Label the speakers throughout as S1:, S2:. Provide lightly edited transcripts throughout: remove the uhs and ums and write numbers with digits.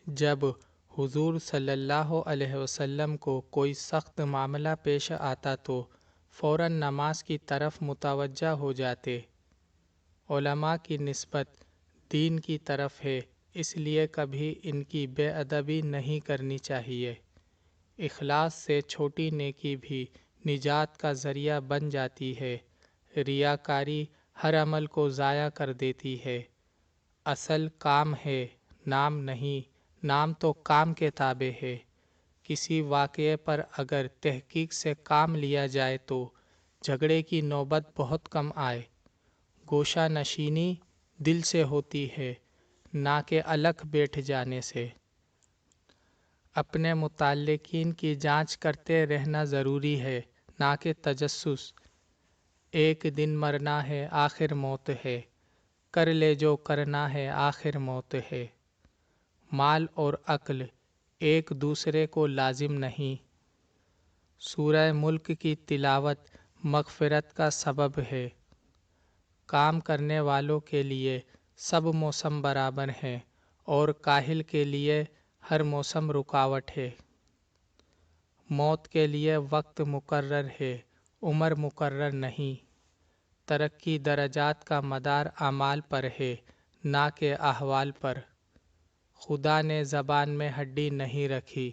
S1: جب حضور صلی اللہ علیہ وسلم کو کوئی سخت معاملہ پیش آتا تو فوراً نماز کی طرف متوجہ ہو جاتے۔ علماء کی نسبت دین کی طرف ہے، اس لیے کبھی ان کی بے ادبی نہیں کرنی چاہیے۔ اخلاص سے چھوٹی نیکی بھی نجات کا ذریعہ بن جاتی ہے۔ ریاکاری ہر عمل کو ضائع کر دیتی ہے۔ اصل کام ہے، نام نہیں۔ نام تو کام کے تابع ہے۔ کسی واقعے پر اگر تحقیق سے کام لیا جائے تو جھگڑے کی نوبت بہت کم آئے۔ گوشہ نشینی دل سے ہوتی ہے، نہ کہ الگ بیٹھ جانے سے۔ اپنے متعلقین کی جانچ کرتے رہنا ضروری ہے، نہ کہ تجسس۔ ایک دن مرنا ہے، آخر موت ہے۔ کر لے جو کرنا ہے، آخر موت ہے۔ مال اور عقل ایک دوسرے کو لازم نہیں۔ سورہ ملک کی تلاوت مغفرت کا سبب ہے۔ کام کرنے والوں کے لیے سب موسم برابر ہیں اور کاہل کے لیے ہر موسم رکاوٹ ہے۔ موت کے لیے وقت مقرر ہے، عمر مقرر نہیں۔ ترقی درجات کا مدار اعمال پر ہے، نہ کہ احوال پر۔ خدا نے زبان میں ہڈی نہیں رکھی۔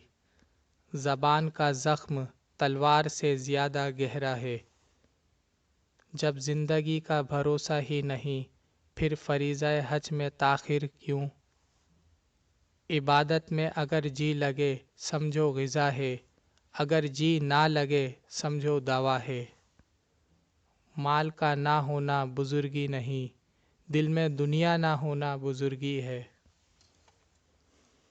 S1: زبان کا زخم تلوار سے زیادہ گہرا ہے۔ جب زندگی کا بھروسہ ہی نہیں، پھر فریضہ حج میں تاخیر کیوں؟ عبادت میں اگر جی لگے سمجھو غذا ہے، اگر جی نہ لگے سمجھو دوا ہے۔ مال کا نہ ہونا بزرگی نہیں، دل میں دنیا نہ ہونا بزرگی ہے۔